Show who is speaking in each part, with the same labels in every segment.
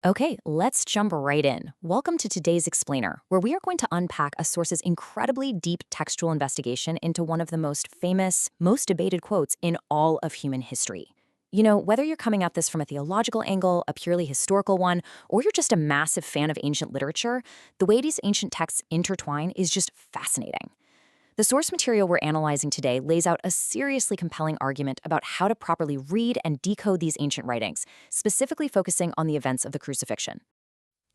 Speaker 1: Okay, let's jump right in. Welcome to today's Explainer, where we are going to unpack a source's incredibly deep textual investigation into one of the most famous, most debated quotes in all of human history. You know, whether you're coming at this from a theological angle, a purely historical one, or you're just a massive fan of ancient literature, the way these ancient texts intertwine is just fascinating. The source material we're analyzing today lays out a seriously compelling argument about how to properly read and decode these ancient writings, specifically focusing on the events of the crucifixion.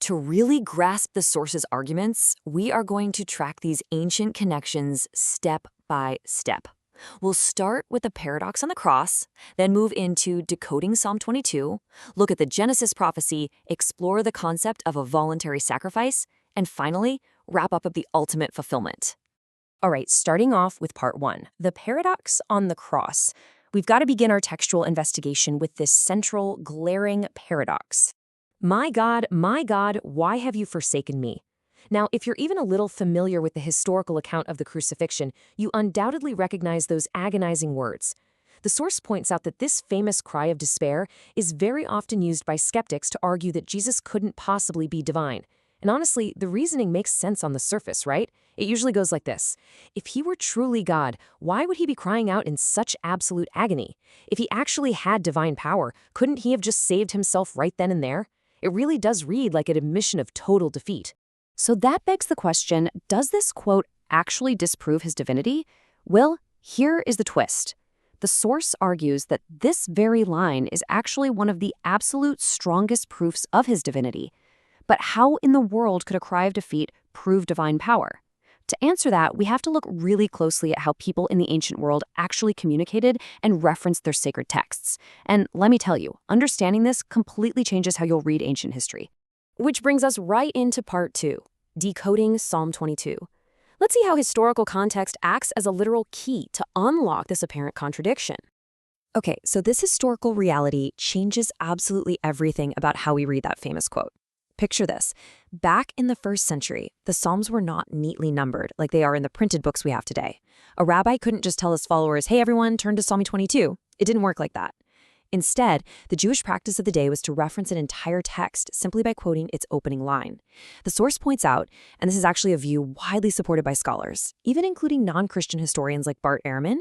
Speaker 1: To really grasp the source's arguments, we are going to track these ancient connections step by step. We'll start with the paradox on the cross, then move into decoding Psalm 22, look at the Genesis prophecy, explore the concept of a voluntary sacrifice, and finally, wrap up with the ultimate fulfillment. All right, starting off with part one, the paradox on the cross. We've got to begin our textual investigation with this central, glaring paradox. My God, why have you forsaken me? Now, if you're even a little familiar with the historical account of the crucifixion, you undoubtedly recognize those agonizing words. The source points out that this famous cry of despair is very often used by skeptics to argue that Jesus couldn't possibly be divine. And honestly, the reasoning makes sense on the surface, right? It usually goes like this. If he were truly God, why would he be crying out in such absolute agony? If he actually had divine power, couldn't he have just saved himself right then and there? It really does read like an admission of total defeat. So that begs the question, does this quote actually disprove his divinity? Well, here is the twist. The source argues that this very line is actually one of the absolute strongest proofs of his divinity. But how in the world could a cry of defeat prove divine power? To answer that, we have to look really closely at how people in the ancient world actually communicated and referenced their sacred texts. And let me tell you, understanding this completely changes how you'll read ancient history. Which brings us right into part two, decoding Psalm 22. Let's see how historical context acts as a literal key to unlock this apparent contradiction. Okay, so this historical reality changes absolutely everything about how we read that famous quote. Picture this. Back in the 1st century, the Psalms were not neatly numbered like they are in the printed books we have today. A rabbi couldn't just tell his followers, hey everyone, turn to Psalm 22. It didn't work like that. Instead, the Jewish practice of the day was to reference an entire text simply by quoting its opening line. The source points out, and this is actually a view widely supported by scholars, even including non-Christian historians like Bart Ehrman,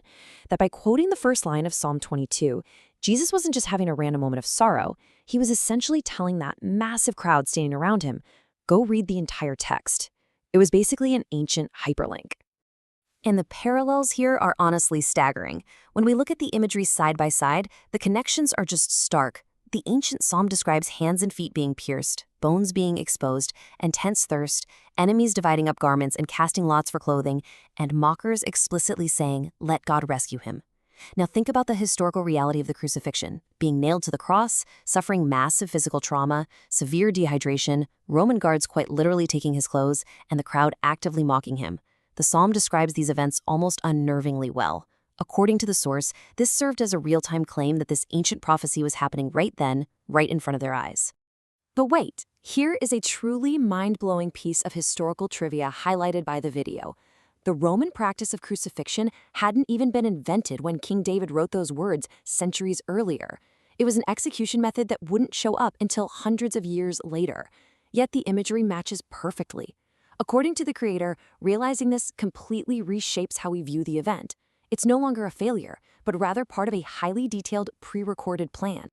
Speaker 1: that by quoting the first line of Psalm 22, Jesus wasn't just having a random moment of sorrow, he was essentially telling that massive crowd standing around him, go read the entire text. It was basically an ancient hyperlink. And the parallels here are honestly staggering. When we look at the imagery side by side, the connections are just stark. The ancient psalm describes hands and feet being pierced, bones being exposed, intense thirst, enemies dividing up garments and casting lots for clothing, and mockers explicitly saying, let God rescue him. Now think about the historical reality of the crucifixion, being nailed to the cross, suffering massive physical trauma, severe dehydration, Roman guards quite literally taking his clothes, and the crowd actively mocking him. The psalm describes these events almost unnervingly well. According to the source, this served as a real-time claim that this ancient prophecy was happening right then, right in front of their eyes. But wait, here is a truly mind-blowing piece of historical trivia highlighted by the video. The Roman practice of crucifixion hadn't even been invented when King David wrote those words centuries earlier. It was an execution method that wouldn't show up until hundreds of years later. Yet the imagery matches perfectly. According to the creator, realizing this completely reshapes how we view the event. It's no longer a failure, but rather part of a highly detailed pre-recorded plan.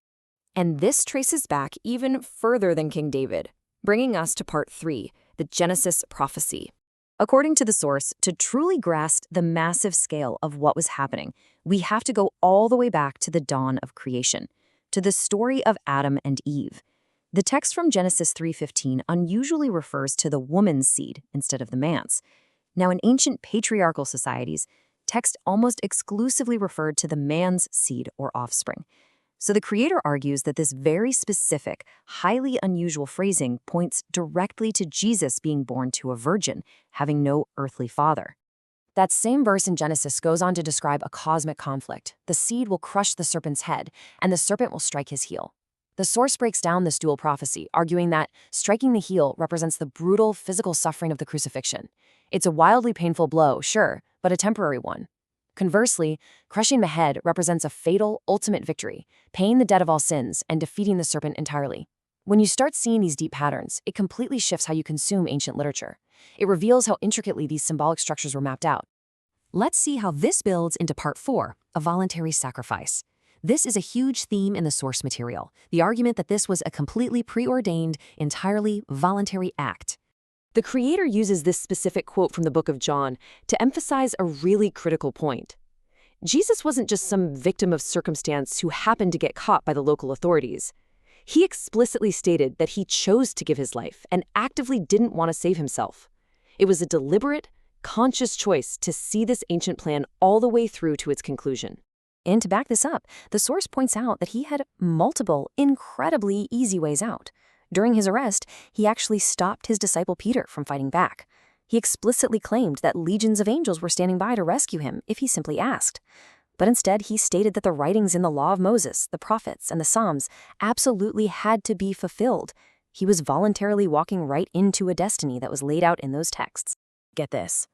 Speaker 1: And this traces back even further than King David, bringing us to part 3, the Genesis prophecy. According to the source, to truly grasp the massive scale of what was happening, we have to go all the way back to the dawn of creation, to the story of Adam and Eve. The text from Genesis 3:15 unusually refers to the woman's seed instead of the man's. Now, in ancient patriarchal societies, text almost exclusively referred to the man's seed or offspring. So the creator argues that this very specific, highly unusual phrasing points directly to Jesus being born to a virgin, having no earthly father. That same verse in Genesis goes on to describe a cosmic conflict. The seed will crush the serpent's head, and the serpent will strike his heel. The source breaks down this dual prophecy, arguing that striking the heel represents the brutal physical suffering of the crucifixion. It's a wildly painful blow, sure, but a temporary one. Conversely, crushing the head represents a fatal, ultimate victory, paying the debt of all sins and defeating the serpent entirely. When you start seeing these deep patterns, it completely shifts how you consume ancient literature. It reveals how intricately these symbolic structures were mapped out. Let's see how this builds into part 4, a voluntary sacrifice. This is a huge theme in the source material, the argument that this was a completely preordained, entirely voluntary act. The creator uses this specific quote from the book of John to emphasize a really critical point. Jesus wasn't just some victim of circumstance who happened to get caught by the local authorities. He explicitly stated that he chose to give his life and actively didn't want to save himself. It was a deliberate, conscious choice to see this ancient plan all the way through to its conclusion. And to back this up, the source points out that he had multiple, incredibly easy ways out. During his arrest, he actually stopped his disciple Peter from fighting back. He explicitly claimed that legions of angels were standing by to rescue him if he simply asked. But instead, he stated that the writings in the Law of Moses, the prophets, and the Psalms absolutely had to be fulfilled. He was voluntarily walking right into a destiny that was laid out in those texts. Get this.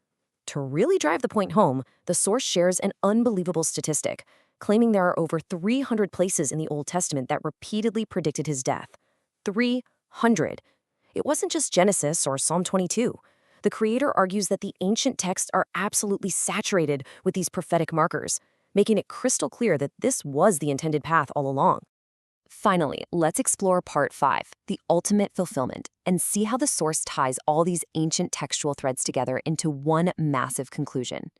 Speaker 1: To really drive the point home, the source shares an unbelievable statistic, claiming there are over 300 places in the Old Testament that repeatedly predicted his death. 300. It wasn't just Genesis or Psalm 22. The creator argues that the ancient texts are absolutely saturated with these prophetic markers, making it crystal clear that this was the intended path all along. Finally, let's explore part 5, the ultimate fulfillment, and see how the source ties all these ancient textual threads together into one massive conclusion.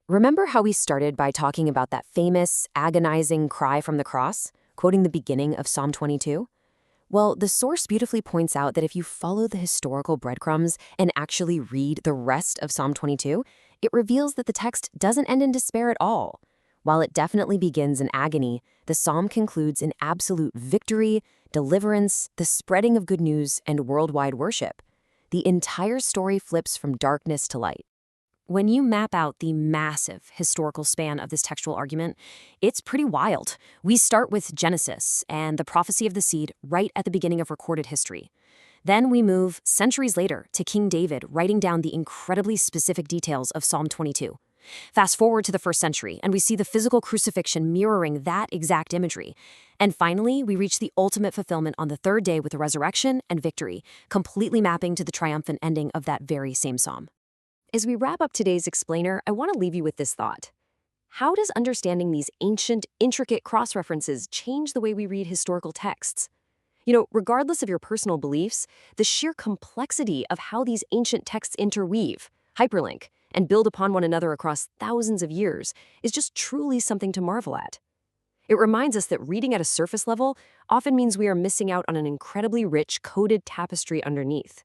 Speaker 1: Remember how we started by talking about that famous, agonizing cry from the cross, quoting the beginning of Psalm 22? Well, the source beautifully points out that if you follow the historical breadcrumbs and actually read the rest of Psalm 22, it reveals that the text doesn't end in despair at all. While it definitely begins in agony, the psalm concludes in absolute victory, deliverance, the spreading of good news, and worldwide worship. The entire story flips from darkness to light. When you map out the massive historical span of this textual argument, it's pretty wild. We start with Genesis and the prophecy of the seed right at the beginning of recorded history. Then we move centuries later to King David writing down the incredibly specific details of Psalm 22. Fast forward to the 1st century, and we see the physical crucifixion mirroring that exact imagery. And finally, we reach the ultimate fulfillment on the 3rd day with the resurrection and victory, completely mapping to the triumphant ending of that very same psalm. As we wrap up today's explainer, I want to leave you with this thought. How does understanding these ancient, intricate cross-references change the way we read historical texts? Regardless of your personal beliefs, the sheer complexity of how these ancient texts interweave, hyperlink, and build upon one another across thousands of years is just truly something to marvel at. It reminds us that reading at a surface level often means we are missing out on an incredibly rich, coded tapestry underneath.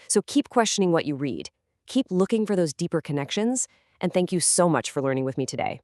Speaker 1: So keep questioning what you read, keep looking for those deeper connections, and thank you so much for learning with me today.